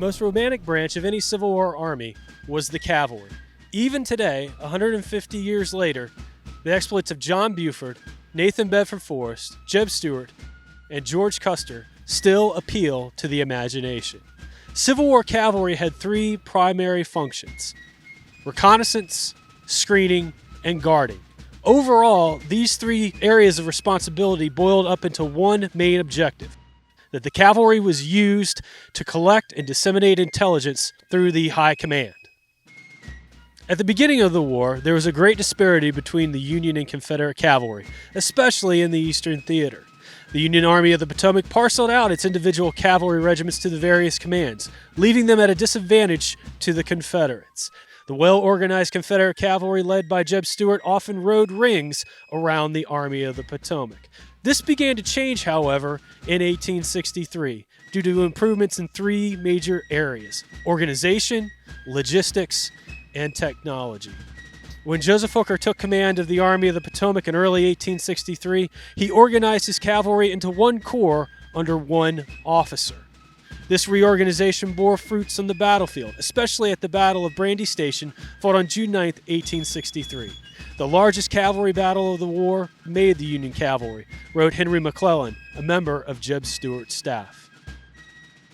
most romantic branch of any Civil War army was the cavalry. Even today, 150 years later, the exploits of John Buford, Nathan Bedford Forrest, Jeb Stuart, and George Custer still appeal to the imagination. Civil War cavalry had three primary functions: reconnaissance, screening, and guarding. Overall, these three areas of responsibility boiled up into one main objective: that the cavalry was used to collect and disseminate intelligence through the high command. At the beginning of the war, there was a great disparity between the Union and Confederate cavalry, especially in the Eastern Theater. The Union Army of the Potomac parceled out its individual cavalry regiments to the various commands, leaving them at a disadvantage to the Confederates. The well-organized Confederate cavalry led by Jeb Stuart often rode rings around the Army of the Potomac. This began to change, however, in 1863 due to improvements in three major areas: organization, logistics, and technology. When Joseph Hooker took command of the Army of the Potomac in early 1863, he organized his cavalry into one corps under one officer. This reorganization bore fruits on the battlefield, especially at the Battle of Brandy Station, fought on June 9, 1863. The largest cavalry battle of the war made the Union cavalry, wrote Henry McClellan, a member of Jeb Stuart's staff.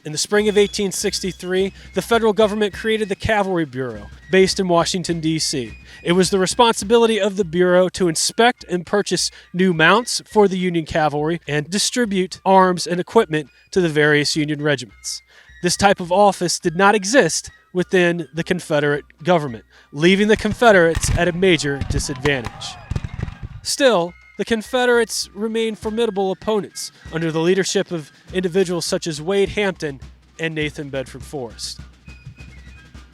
In the spring of 1863, the federal government created the Cavalry Bureau, based in Washington, D.C. It was the responsibility of the Bureau to inspect and purchase new mounts for the Union cavalry and distribute arms and equipment to the various Union regiments. This type of office did not exist within the Confederate government, leaving the Confederates at a major disadvantage. Still, the Confederates remained formidable opponents under the leadership of individuals such as Wade Hampton and Nathan Bedford Forrest.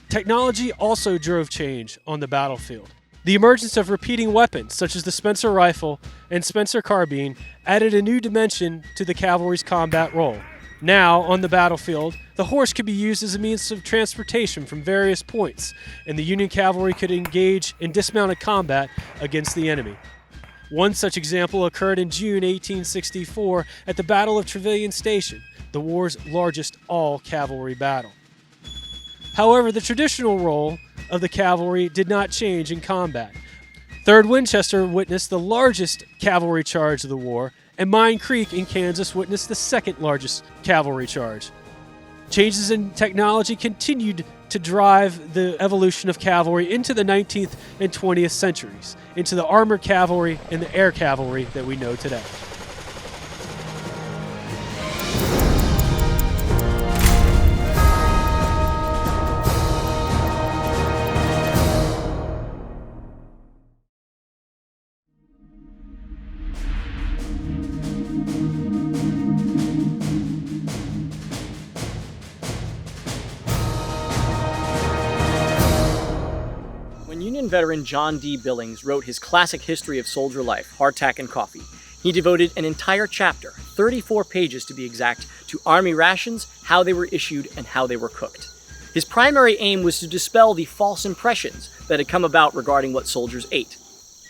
Technology also drove change on the battlefield. The emergence of repeating weapons such as the Spencer rifle and Spencer carbine added a new dimension to the cavalry's combat role. Now, on the battlefield, the horse could be used as a means of transportation from various points, and the Union cavalry could engage in dismounted combat against the enemy. One such example occurred in June 1864 at the Battle of Trevilian Station, the war's largest all-cavalry battle. However, the traditional role of the cavalry did not change in combat. 3rd Winchester witnessed the largest cavalry charge of the war, and Mine Creek in Kansas witnessed the second largest cavalry charge. Changes in technology continued to drive the evolution of cavalry into the 19th and 20th centuries, into the armored cavalry and the air cavalry that we know today. Union veteran John D. Billings wrote his classic history of soldier life, Hardtack and Coffee. He devoted an entire chapter, 34 pages to be exact, to Army rations, how they were issued, and how they were cooked. His primary aim was to dispel the false impressions that had come about regarding what soldiers ate.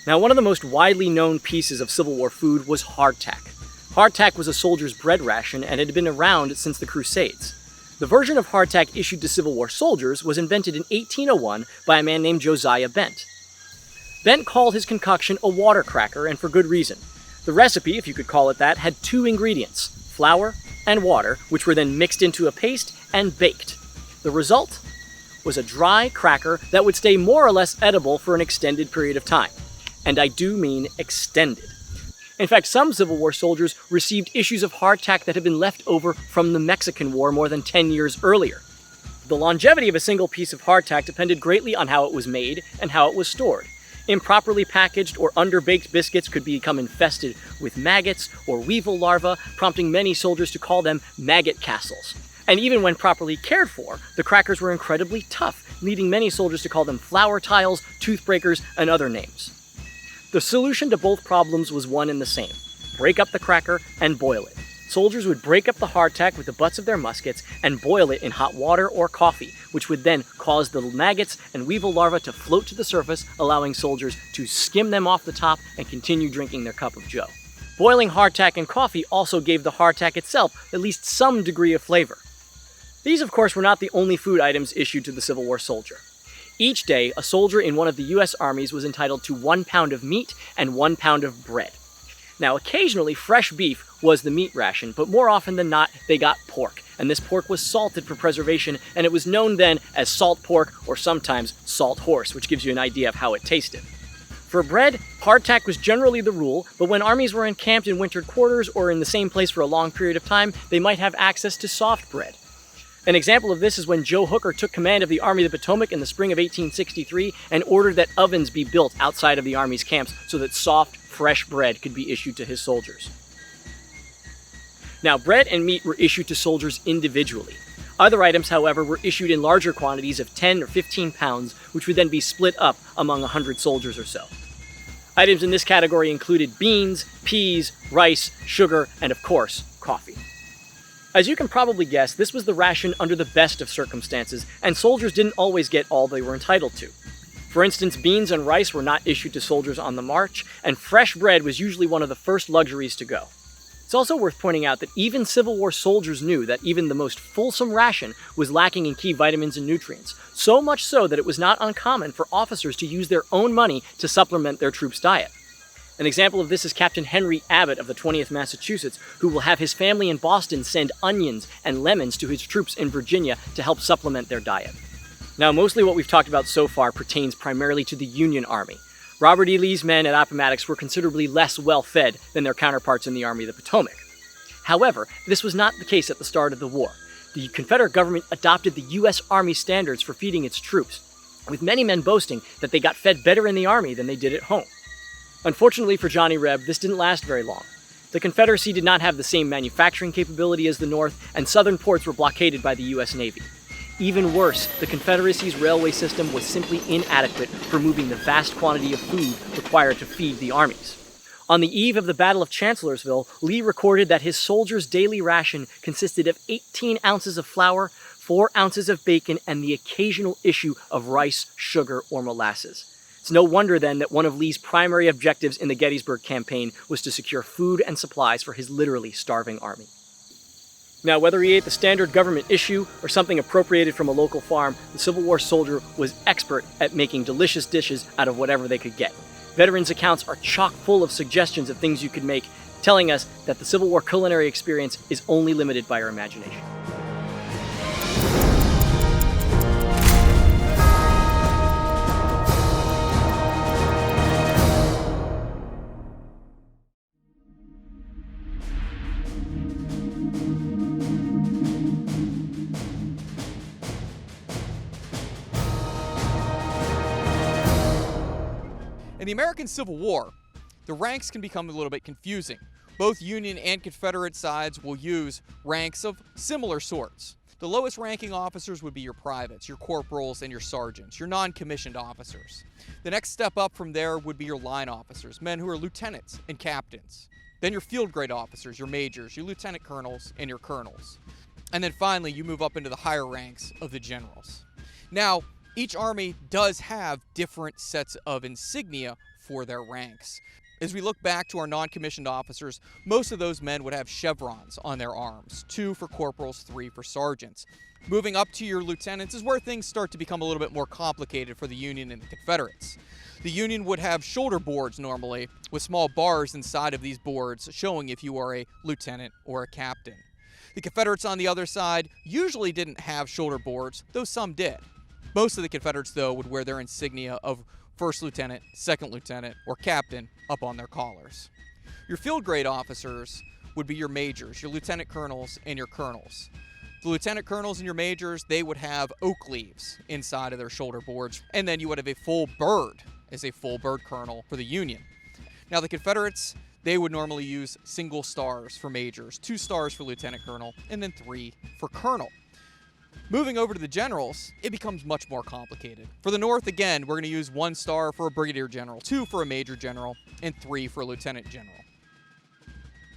Now, one of the most widely known pieces of Civil War food was hardtack. Hardtack was a soldier's bread ration and had been around since the Crusades. The version of hardtack issued to Civil War soldiers was invented in 1801 by a man named Josiah Bent. Bent called his concoction a water cracker, and for good reason. The recipe, if you could call it that, had two ingredients, flour and water, which were then mixed into a paste and baked. The result was a dry cracker that would stay more or less edible for an extended period of time. And I do mean extended. In fact, some Civil War soldiers received issues of hardtack that had been left over from the Mexican War more than 10 years earlier. The longevity of a single piece of hardtack depended greatly on how it was made and how it was stored. Improperly packaged or underbaked biscuits could become infested with maggots or weevil larvae, prompting many soldiers to call them maggot castles. And even when properly cared for, the crackers were incredibly tough, leading many soldiers to call them flour tiles, toothbreakers, and other names. The solution to both problems was one and the same: break up the cracker and boil it. Soldiers would break up the hardtack with the butts of their muskets and boil it in hot water or coffee, which would then cause the maggots and weevil larvae to float to the surface, allowing soldiers to skim them off the top and continue drinking their cup of joe. Boiling hardtack in coffee also gave the hardtack itself at least some degree of flavor. These, of course, were not the only food items issued to the Civil War soldier. Each day, a soldier in one of the U.S. armies was entitled to 1 pound of meat and 1 pound of bread. Now, occasionally, fresh beef was the meat ration, but more often than not, they got pork. And this pork was salted for preservation, and it was known then as salt pork or sometimes salt horse, which gives you an idea of how it tasted. For bread, hardtack was generally the rule, but when armies were encamped in wintered quarters or in the same place for a long period of time, they might have access to soft bread. An example of this is when Joe Hooker took command of the Army of the Potomac in the spring of 1863 and ordered that ovens be built outside of the Army's camps so that soft, fresh bread could be issued to his soldiers. Now, bread and meat were issued to soldiers individually. Other items, however, were issued in larger quantities of 10 or 15 pounds, which would then be split up among 100 soldiers or so. Items in this category included beans, peas, rice, sugar, and of course, coffee. As you can probably guess, this was the ration under the best of circumstances, and soldiers didn't always get all they were entitled to. For instance, beans and rice were not issued to soldiers on the march, and fresh bread was usually one of the first luxuries to go. It's also worth pointing out that even Civil War soldiers knew that even the most fulsome ration was lacking in key vitamins and nutrients, so much so that it was not uncommon for officers to use their own money to supplement their troops' diet. An example of this is Captain Henry Abbott of the 20th Massachusetts, who will have his family in Boston send onions and lemons to his troops in Virginia to help supplement their diet. Now, mostly what we've talked about so far pertains primarily to the Union Army. Robert E. Lee's men at Appomattox were considerably less well-fed than their counterparts in the Army of the Potomac. However, this was not the case at the start of the war. The Confederate government adopted the U.S. Army standards for feeding its troops, with many men boasting that they got fed better in the Army than they did at home. Unfortunately for Johnny Reb, this didn't last very long. The Confederacy did not have the same manufacturing capability as the North, and southern ports were blockaded by the U.S. Navy. Even worse, the Confederacy's railway system was simply inadequate for moving the vast quantity of food required to feed the armies. On the eve of the Battle of Chancellorsville, Lee recorded that his soldiers' daily ration consisted of 18 ounces of flour, 4 ounces of bacon, and the occasional issue of rice, sugar, or molasses. It's no wonder then that one of Lee's primary objectives in the Gettysburg campaign was to secure food and supplies for his literally starving army. Now, whether he ate the standard government issue or something appropriated from a local farm, the Civil War soldier was expert at making delicious dishes out of whatever they could get. Veterans' accounts are chock full of suggestions of things you could make, telling us that the Civil War culinary experience is only limited by our imagination. In the American Civil War, the ranks can become a little bit confusing. Both Union and Confederate sides will use ranks of similar sorts. The lowest ranking officers would be your privates, your corporals, and your sergeants, your non-commissioned officers. The next step up from there would be your line officers, men who are lieutenants and captains. Then your field grade officers, your majors, your lieutenant colonels, and your colonels. And then finally, you move up into the higher ranks of the generals. Now, each army does have different sets of insignia for their ranks. As we look back to our non-commissioned officers, most of those men would have chevrons on their arms, 2 for corporals, 3 for sergeants. Moving up to your lieutenants is where things start to become a little bit more complicated for the Union and the Confederates. The Union would have shoulder boards normally, with small bars inside of these boards showing if you are a lieutenant or a captain. The Confederates on the other side usually didn't have shoulder boards, though some did. Most of the Confederates, though, would wear their insignia of first lieutenant, second lieutenant, or captain up on their collars. Your field grade officers would be your majors, your lieutenant colonels, and your colonels. The lieutenant colonels and your majors, they would have oak leaves inside of their shoulder boards, and then you would have a full bird as a full bird colonel for the Union. Now, the Confederates, they would normally use single stars for majors, 2 stars for lieutenant colonel, and then 3 for colonel. Moving over to the generals, it becomes much more complicated. For the North, again, we're going to use 1 star for a brigadier general, 2 for a major general, and 3 for a lieutenant general.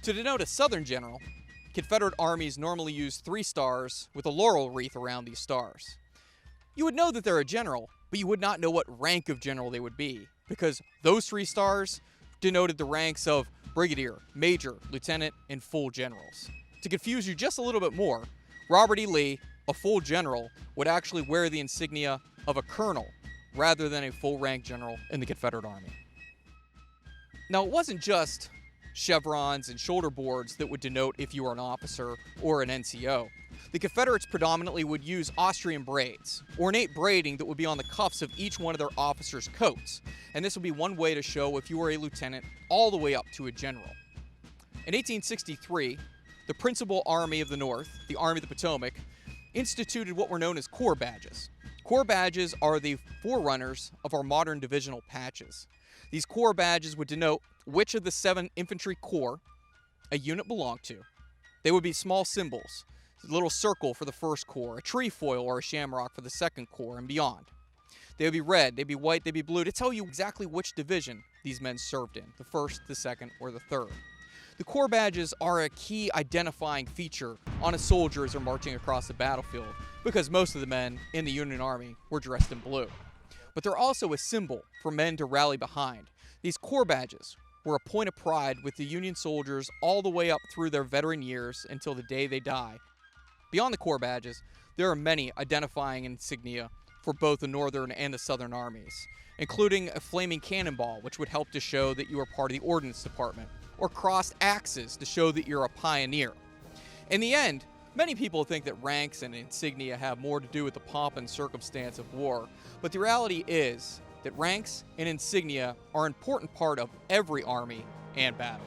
To denote a Southern general, Confederate armies normally use 3 stars with a laurel wreath around these stars. You would know that they're a general, but you would not know what rank of general they would be, because those 3 stars denoted the ranks of brigadier, major, lieutenant, and full generals. To confuse you just a little bit more, Robert E. Lee a full general would actually wear the insignia of a colonel rather than a full rank general in the Confederate Army. Now, it wasn't just chevrons and shoulder boards that would denote if you were an officer or an NCO. The Confederates predominantly would use Austrian braids, ornate braiding that would be on the cuffs of each one of their officers' coats, and this would be one way to show if you were a lieutenant all the way up to a general. In 1863, the principal army of the North, the Army of the Potomac, instituted what were known as corps badges. Corps badges are the forerunners of our modern divisional patches. These corps badges would denote which of the 7 infantry corps a unit belonged to. They would be small symbols, a little circle for the first corps, a trefoil or a shamrock for the second corps, and beyond. They would be red, they'd be white, they'd be blue, to tell you exactly which division these men served in, the 1st, the 2nd, or the 3rd. The corps badges are a key identifying feature on a soldier as they're marching across the battlefield, because most of the men in the Union Army were dressed in blue. But they're also a symbol for men to rally behind. These corps badges were a point of pride with the Union soldiers all the way up through their veteran years until the day they die. Beyond the corps badges, there are many identifying insignia for both the Northern and the Southern armies, including a flaming cannonball, which would help to show that you were part of the Ordnance Department, or crossed axes to show that you're a pioneer. In the end, many people think that ranks and insignia have more to do with the pomp and circumstance of war, but the reality is that ranks and insignia are an important part of every army and battle.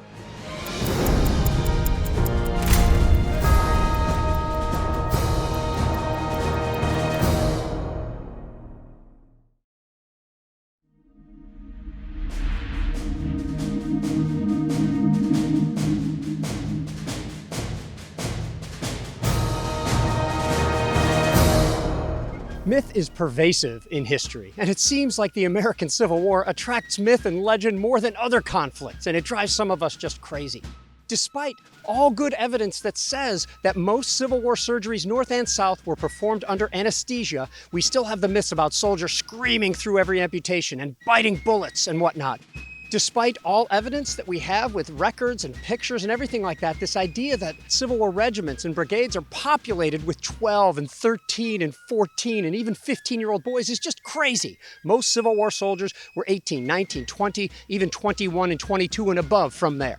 Myth is pervasive in history, and it seems like the American Civil War attracts myth and legend more than other conflicts, and it drives some of us just crazy. Despite all good evidence that says that most Civil War surgeries, North and South, were performed under anesthesia, we still have the myths about soldiers screaming through every amputation and biting bullets and whatnot. Despite all evidence that we have with records and pictures and everything like that, this idea that Civil War regiments and brigades are populated with 12 and 13 and 14 and even 15-year-old boys is just crazy. Most Civil War soldiers were 18, 19, 20, even 21 and 22 and above from there.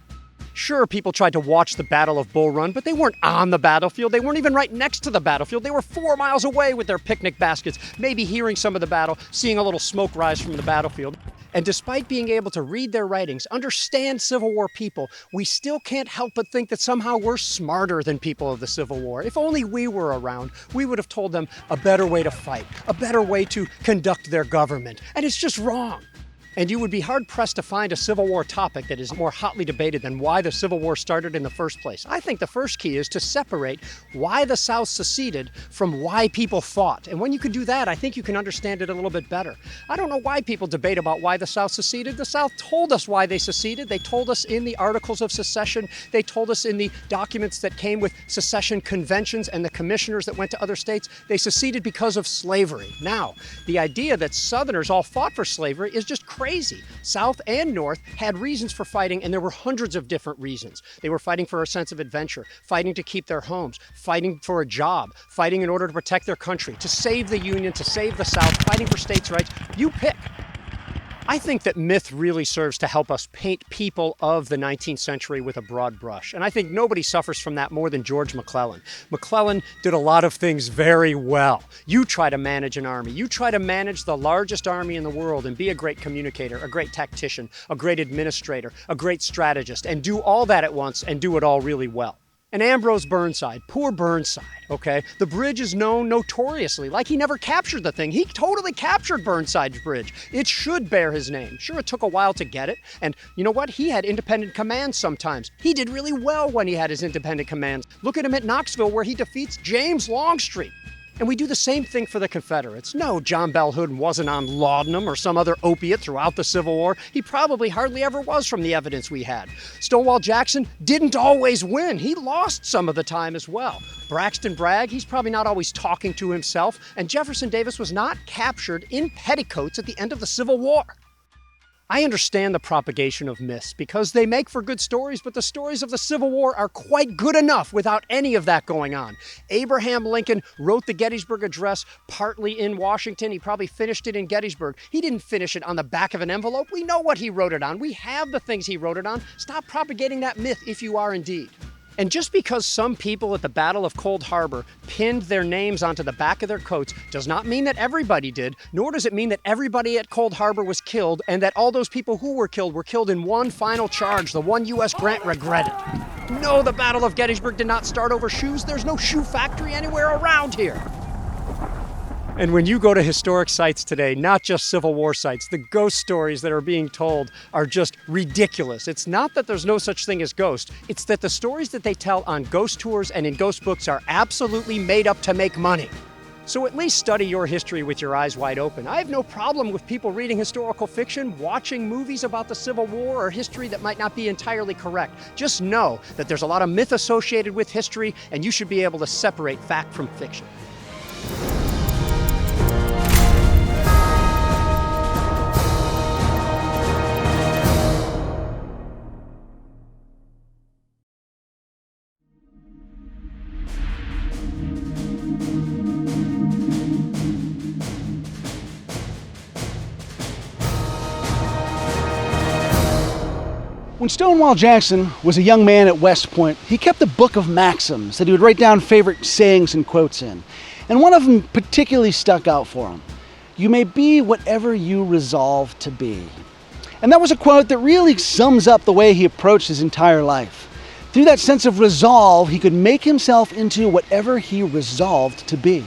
Sure, people tried to watch the Battle of Bull Run, but they weren't on the battlefield. They weren't even right next to the battlefield. They were 4 miles away with their picnic baskets, maybe hearing some of the battle, seeing a little smoke rise from the battlefield. And despite being able to read their writings, understand Civil War people, we still can't help but think that somehow we're smarter than people of the Civil War. If only we were around, we would have told them a better way to fight, a better way to conduct their government. And it's just wrong. And you would be hard-pressed to find a Civil War topic that is more hotly debated than why the Civil War started in the first place. I think the first key is to separate why the South seceded from why people fought. And when you can do that, I think you can understand it a little bit better. I don't know why people debate about why the South seceded. The South told us why they seceded. They told us in the Articles of Secession. They told us in the documents that came with secession conventions and the commissioners that went to other states. They seceded because of slavery. Now, the idea that Southerners all fought for slavery is just crazy. South and North had reasons for fighting, and there were hundreds of different reasons. They were fighting for a sense of adventure, fighting to keep their homes, fighting for a job, fighting in order to protect their country, to save the Union, to save the South, fighting for states' rights. You pick. I think that myth really serves to help us paint people of the 19th century with a broad brush. And I think nobody suffers from that more than George McClellan. McClellan did a lot of things very well. You try to manage an army. You try to manage the largest army in the world and be a great communicator, a great tactician, a great administrator, a great strategist, and do all that at once and do it all really well. And Ambrose Burnside, poor Burnside, okay? The bridge is known notoriously like he never captured the thing. He totally captured Burnside's bridge. It should bear his name. Sure, it took a while to get it. And you know what? He had independent commands sometimes. He did really well when he had his independent commands. Look at him at Knoxville where he defeats James Longstreet. And we do the same thing for the Confederates. No, John Bell Hood wasn't on laudanum or some other opiate throughout the Civil War. He probably hardly ever was from the evidence we had. Stonewall Jackson didn't always win. He lost some of the time as well. Braxton Bragg, he's probably not always talking to himself. And Jefferson Davis was not captured in petticoats at the end of the Civil War. I understand the propagation of myths because they make for good stories, but the stories of the Civil War are quite good enough without any of that going on. Abraham Lincoln wrote the Gettysburg Address partly in Washington. He probably finished it in Gettysburg. He didn't finish it on the back of an envelope. We know what he wrote it on. We have the things he wrote it on. Stop propagating that myth if you are indeed. And just because some people at the Battle of Cold Harbor pinned their names onto the back of their coats does not mean that everybody did, nor does it mean that everybody at Cold Harbor was killed and that all those people who were killed in one final charge, the one U.S. Grant regretted. No, the Battle of Gettysburg did not start over shoes. There's no shoe factory anywhere around here. And when you go to historic sites today, not just Civil War sites, the ghost stories that are being told are just ridiculous. It's not that there's no such thing as ghosts, it's that the stories that they tell on ghost tours and in ghost books are absolutely made up to make money. So at least study your history with your eyes wide open. I have no problem with people reading historical fiction, watching movies about the Civil War or history that might not be entirely correct. Just know that there's a lot of myth associated with history, and you should be able to separate fact from fiction. When Stonewall Jackson was a young man at West Point, he kept a book of maxims that he would write down favorite sayings and quotes in. And one of them particularly stuck out for him. You may be whatever you resolve to be. And that was a quote that really sums up the way he approached his entire life. Through that sense of resolve, he could make himself into whatever he resolved to be.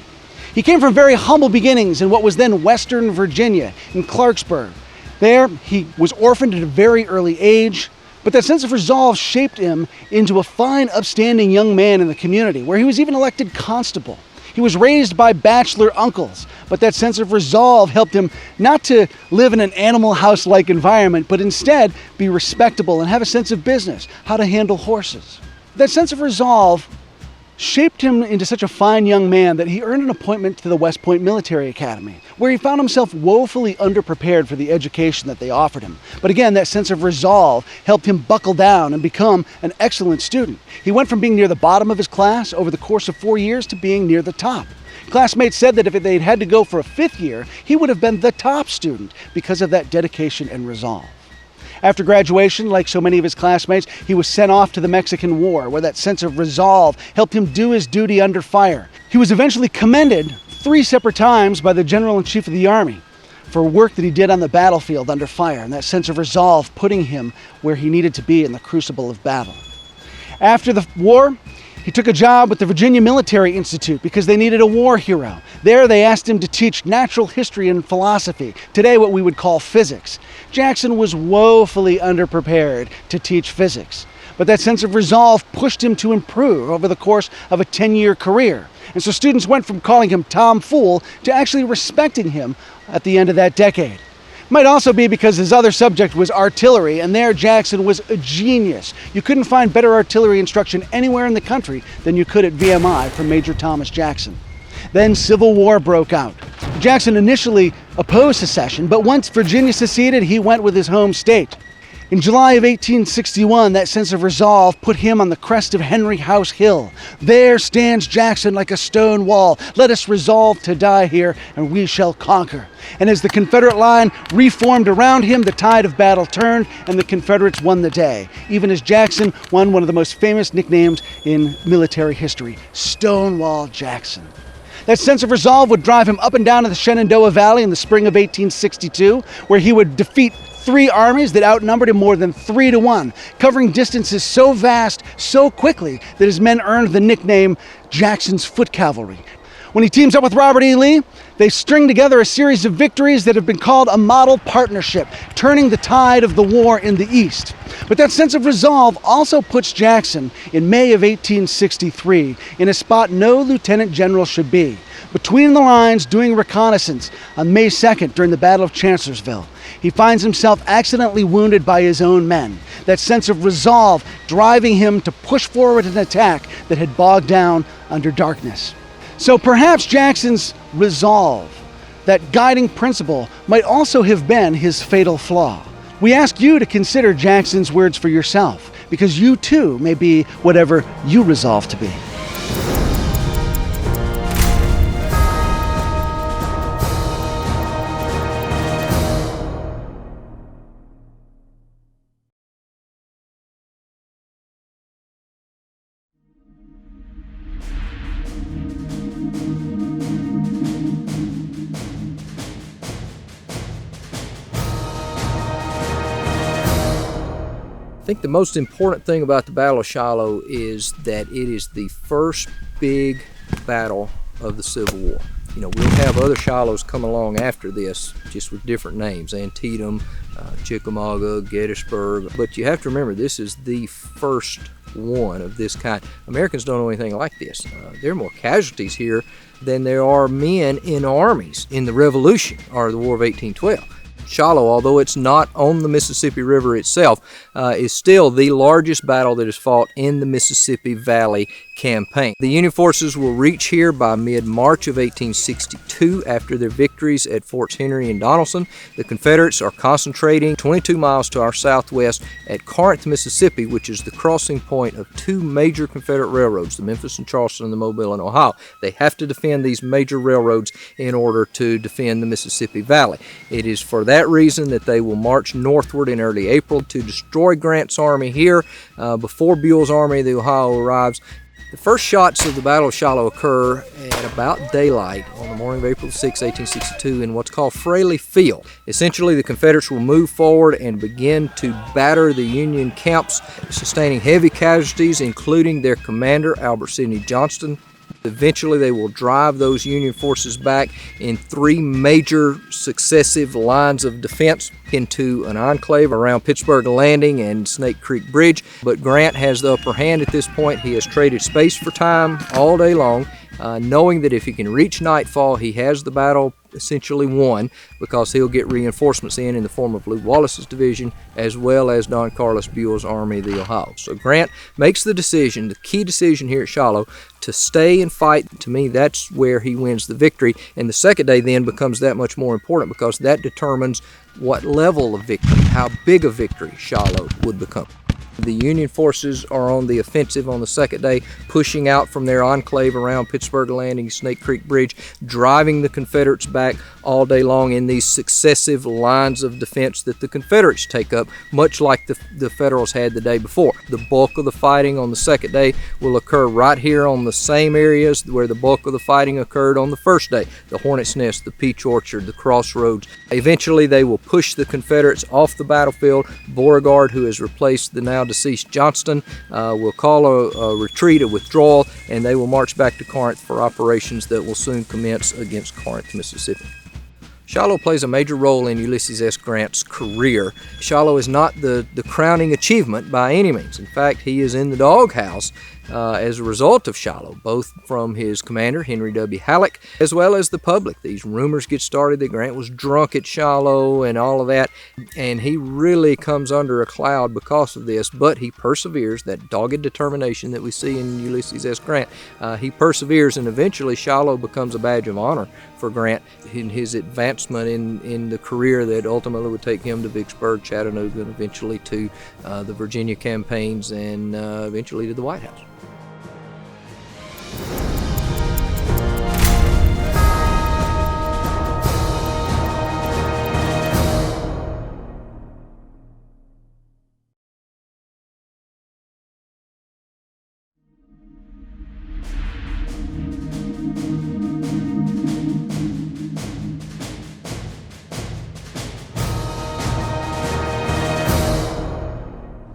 He came from very humble beginnings in what was then Western Virginia, in Clarksburg. There, he was orphaned at a very early age. But that sense of resolve shaped him into a fine, upstanding young man in the community, where he was even elected constable. He was raised by bachelor uncles, but that sense of resolve helped him not to live in an animal house-like environment, but instead be respectable and have a sense of business, how to handle horses. That sense of resolve shaped him into such a fine young man that he earned an appointment to the West Point Military Academy, where he found himself woefully underprepared for the education that they offered him. But again, that sense of resolve helped him buckle down and become an excellent student. He went from being near the bottom of his class over the course of 4 years to being near the top. Classmates said that if they'd had to go for a 5th year, he would have been the top student because of that dedication and resolve. After graduation, like so many of his classmates, he was sent off to the Mexican War, where that sense of resolve helped him do his duty under fire. He was eventually commended 3 separate times by the General-in-Chief of the Army for work that he did on the battlefield under fire, and that sense of resolve putting him where he needed to be in the crucible of battle. After the war, he took a job with the Virginia Military Institute because they needed a war hero. There they asked him to teach natural history and philosophy, today what we would call physics. Jackson was woefully underprepared to teach physics, but that sense of resolve pushed him to improve over the course of a 10-year career. And so students went from calling him Tom Fool to actually respecting him at the end of that decade. Might also be because his other subject was artillery, and there Jackson was a genius. You couldn't find better artillery instruction anywhere in the country than you could at VMI from Major Thomas Jackson. Then Civil War broke out. Jackson initially opposed secession, but once Virginia seceded, he went with his home state. In July of 1861, that sense of resolve put him on the crest of Henry House Hill. There stands Jackson like a stone wall. Let us resolve to die here, and we shall conquer. And as the Confederate line reformed around him, the tide of battle turned, and the Confederates won the day, even as Jackson won one of the most famous nicknames in military history, Stonewall Jackson. That sense of resolve would drive him up and down to the Shenandoah Valley in the spring of 1862, where he would defeat 3 armies that outnumbered him more than 3 to 1, covering distances so vast, so quickly, that his men earned the nickname Jackson's Foot Cavalry. When he teams up with Robert E. Lee, they string together a series of victories that have been called a model partnership, turning the tide of the war in the East. But that sense of resolve also puts Jackson, in May of 1863, in a spot no lieutenant general should be, between the lines doing reconnaissance on May 2nd during the Battle of Chancellorsville. He finds himself accidentally wounded by his own men, that sense of resolve driving him to push forward an attack that had bogged down under darkness. So perhaps Jackson's resolve, that guiding principle, might also have been his fatal flaw. We ask you to consider Jackson's words for yourself, because you too may be whatever you resolve to be. I think the most important thing about the Battle of Shiloh is that it is the first big battle of the Civil War. You know, we'll have other Shilohs come along after this, just with different names, Antietam, Chickamauga, Gettysburg, but you have to remember this is the first one of this kind. Americans don't know anything like this. There are more casualties here than there are men in armies in the Revolution or the War of 1812. Shiloh, although it's not on the Mississippi River itself, is still the largest battle that is fought in the Mississippi Valley campaign. The Union forces will reach here by mid-March of 1862 after their victories at Forts Henry and Donelson. The Confederates are concentrating 22 miles to our southwest at Corinth, Mississippi, which is the crossing point of two major Confederate railroads, the Memphis and Charleston and the Mobile and Ohio. They have to defend these major railroads in order to defend the Mississippi Valley. It is for that reason that they will march northward in early April to destroy Grant's army here before Buell's army, the Ohio, arrives. The first shots of the Battle of Shiloh occur at about daylight on the morning of April 6, 1862 in what's called Fraley Field. Essentially, the Confederates will move forward and begin to batter the Union camps, sustaining heavy casualties, including their commander, Albert Sidney Johnston. Eventually, they will drive those Union forces back in three major successive lines of defense into an enclave around Pittsburgh Landing and Snake Creek Bridge. But Grant has the upper hand at this point. He has traded space for time all day long, knowing that if he can reach nightfall, he has the battle essentially won, because he'll get reinforcements in the form of Lew Wallace's division as well as Don Carlos Buell's army, the Ohio. So Grant makes the decision, the key decision here at Shiloh, to stay and fight. To me, that's where he wins the victory. And the second day then becomes that much more important, because that determines what level of victory, how big a victory Shiloh would become. The Union forces are on the offensive on the second day, pushing out from their enclave around Pittsburgh Landing, Snake Creek Bridge, driving the Confederates back all day long in these successive lines of defense that the Confederates take up, much like the Federals had the day before. The bulk of the fighting on the second day will occur right here on the same areas where the bulk of the fighting occurred on the first day: the Hornet's Nest, the Peach Orchard, the Crossroads. Eventually, they will push the Confederates off the battlefield. Beauregard, who has replaced the now deceased Johnston, will call a retreat, a withdrawal, and they will march back to Corinth for operations that will soon commence against Corinth, Mississippi. Shiloh plays a major role in Ulysses S. Grant's career. Shiloh is not the crowning achievement by any means. In fact, he is in the doghouse as a result of Shiloh, both from his commander, Henry W. Halleck, as well as the public. These rumors get started that Grant was drunk at Shiloh and all of that, and he really comes under a cloud because of this, but he perseveres, that dogged determination that we see in Ulysses S. Grant. He perseveres, and eventually Shiloh becomes a badge of honor for Grant in his advancement in the career that ultimately would take him to Vicksburg, Chattanooga, and eventually to the Virginia campaigns, and eventually to the White House.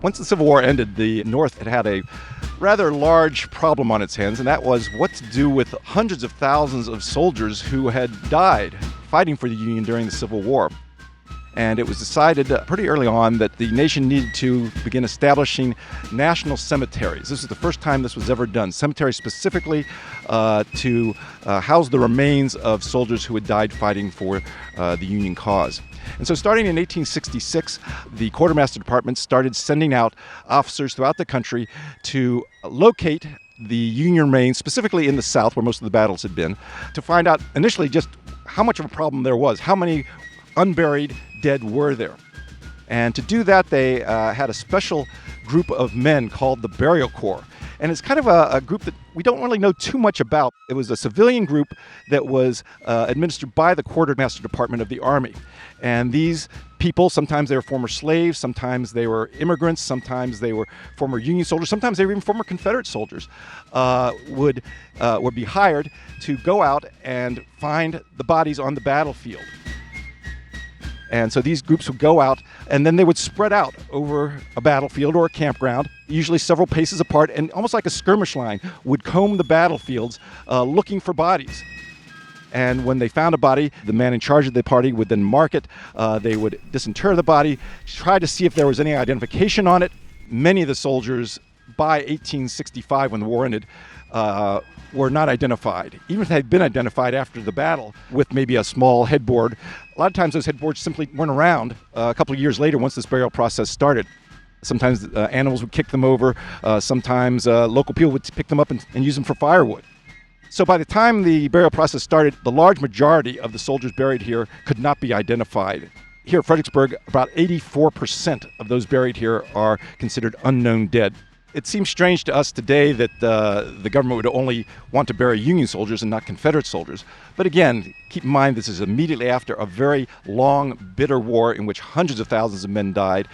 Once the Civil War ended, the North had a rather large problem on its hands, and that was what to do with hundreds of thousands of soldiers who had died fighting for the Union during the Civil War. And it was decided pretty early on that the nation needed to begin establishing national cemeteries. This is the first time this was ever done. Cemeteries specifically to house the remains of soldiers who had died fighting for the Union cause. And so starting in 1866, the Quartermaster Department started sending out officers throughout the country to locate the Union remains, specifically in the South, where most of the battles had been, to find out initially just how much of a problem there was, how many unburied dead were there. And to do that, they had a special group of men called the Burial Corps. And it's kind of a group that we don't really know too much about. It was a civilian group that was administered by the Quartermaster Department of the Army. And these people, sometimes they were former slaves, sometimes they were immigrants, sometimes they were former Union soldiers, sometimes they were even former Confederate soldiers, would be hired to go out and find the bodies on the battlefield. And so these groups would go out, and then they would spread out over a battlefield or a campground, usually several paces apart, and almost like a skirmish line, would comb the battlefields looking for bodies. And when they found a body, the man in charge of the party would then mark it. They would disinter the body, try to see if there was any identification on it. Many of the soldiers, by 1865, when the war ended, were not identified. Even if they had been identified after the battle with maybe a small headboard, a lot of times those headboards simply weren't around a couple of years later once this burial process started. Sometimes animals would kick them over. Sometimes local people would pick them up and use them for firewood. So by the time the burial process started, the large majority of the soldiers buried here could not be identified. Here at Fredericksburg, about 84% of those buried here are considered unknown dead. It seems strange to us today that the government would only want to bury Union soldiers and not Confederate soldiers. But again, keep in mind this is immediately after a very long, bitter war in which hundreds of thousands of men died.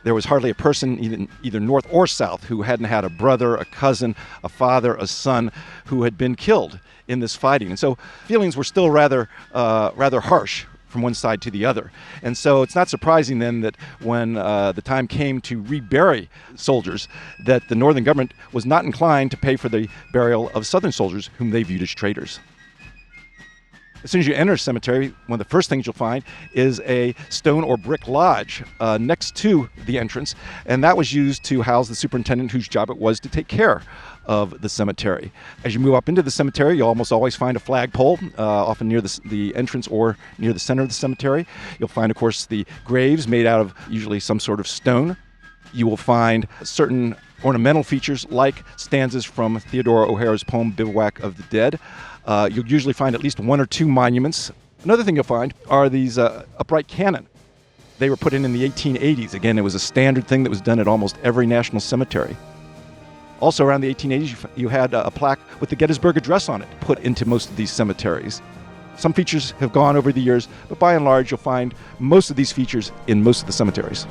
There was hardly a person, either north or south, who hadn't had a brother, a cousin, a father, a son who had been killed in this fighting. And so feelings were still rather harsh from one side to the other. And so it's not surprising then that when the time came to rebury soldiers, that the Northern government was not inclined to pay for the burial of Southern soldiers whom they viewed as traitors. As soon as you enter a cemetery, one of the first things you'll find is a stone or brick lodge next to the entrance, and that was used to house the superintendent whose job it was to take care of the cemetery. As you move up into the cemetery, you'll almost always find a flagpole, often near the entrance or near the center of the cemetery. You'll find, of course, the graves made out of usually some sort of stone. You will find certain ornamental features like stanzas from Theodore O'Hara's poem Bivouac of the Dead. You'll usually find at least one or two monuments. Another thing you'll find are these upright cannon. They were put in the 1880s. Again, it was a standard thing that was done at almost every national cemetery. Also around the 1880s, you had a plaque with the Gettysburg Address on it put into most of these cemeteries. Some features have gone over the years, but by and large, you'll find most of these features in most of the cemeteries.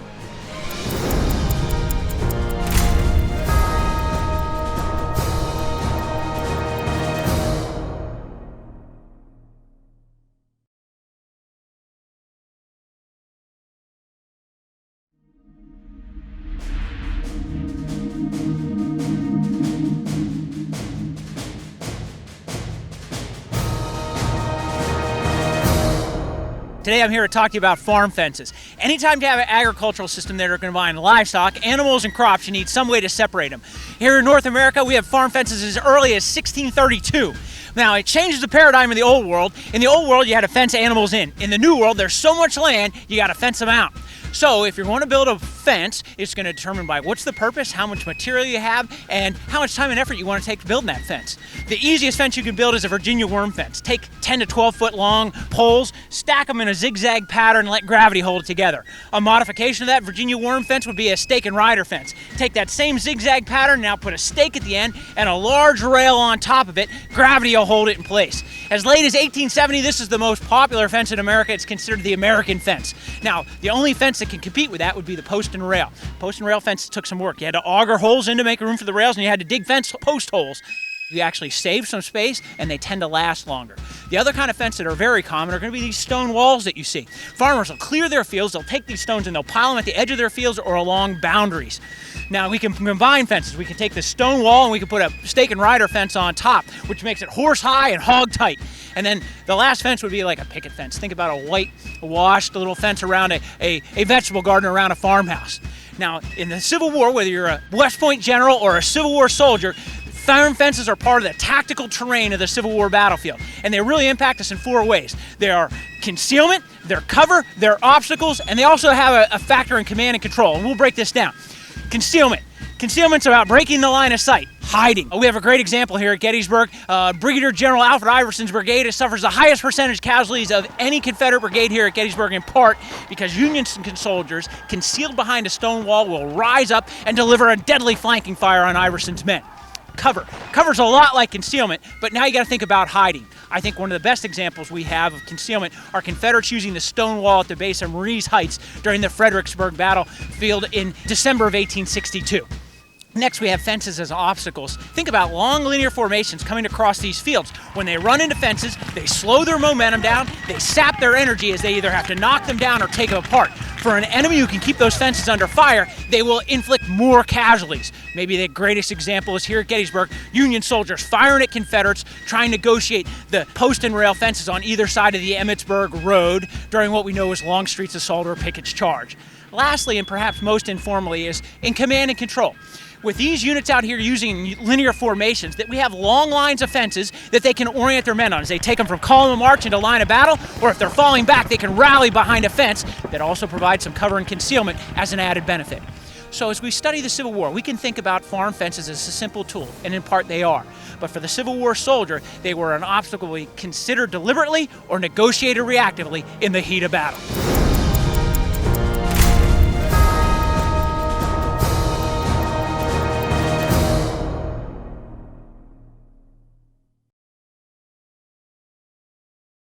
Today I'm here to talk to you about farm fences. Anytime you have an agricultural system that are going to combine livestock, animals, and crops, you need some way to separate them. Here in North America, we have farm fences as early as 1632. Now, it changes the paradigm in the old world. In the old world, you had to fence animals in. In the new world, there's so much land, you got to fence them out. So if you're going to build a fence, it's going to determine by what's the purpose, how much material you have, and how much time and effort you want to take to build that fence. The easiest fence you can build is a Virginia worm fence. Take 10 to 12 foot long poles, stack them in a zigzag pattern, and let gravity hold it together. A modification of that Virginia worm fence would be a stake and rider fence. Take that same zigzag pattern, now put a stake at the end and a large rail on top of it. Gravity will hold it in place. As late as 1870, this is the most popular fence in America. It's considered the American fence. Now, the only fence that can compete with that would be the post and rail. Post and rail fence took some work. You had to auger holes in to make room for the rails, and you had to dig fence post holes. You actually save some space, and they tend to last longer. The other kind of fence that are very common are going to be these stone walls that you see. Farmers will clear their fields, they'll take these stones and they'll pile them at the edge of their fields or along boundaries. Now, we can combine fences. We can take this stone wall and we can put a stake and rider fence on top, which makes it horse high and hog tight. And then the last fence would be like a picket fence. Think about a white washed little fence around a vegetable garden around a farmhouse. Now, in the Civil War, whether you're a West Point general or a Civil War soldier, farm fences are part of the tactical terrain of the Civil War battlefield, and they really impact us in four ways. They are concealment, they're cover, they're obstacles, and they also have a factor in command and control, and we'll break this down. Concealment. Concealment's about breaking the line of sight, hiding. We have a great example here at Gettysburg. Brigadier General Alfred Iverson's brigade suffers the highest percentage casualties of any Confederate brigade here at Gettysburg, in part because Union soldiers concealed behind a stone wall will rise up and deliver a deadly flanking fire on Iverson's men. Cover's a lot like concealment, but now you got to think about hiding. I think one of the best examples we have of concealment are Confederates using the stone wall at the base of Marie's Heights during the Fredericksburg battlefield in December of 1862. Next, we have fences as obstacles. Think about long linear formations coming across these fields. When they run into fences, they slow their momentum down, they sap their energy as they either have to knock them down or take them apart. For an enemy who can keep those fences under fire, they will inflict more casualties. Maybe the greatest example is here at Gettysburg, Union soldiers firing at Confederates, trying to negotiate the post and rail fences on either side of the Emmitsburg Road during what we know as Longstreet's assault or Pickett's charge. Lastly, and perhaps most informally, is in command and control. With these units out here using linear formations, that we have long lines of fences that they can orient their men on as they take them from column of march into line of battle, or if they're falling back, they can rally behind a fence that also provides some cover and concealment as an added benefit. So as we study the Civil War, we can think about farm fences as a simple tool, and in part they are. But for the Civil War soldier, they were an obstacle we considered deliberately or negotiated reactively in the heat of battle.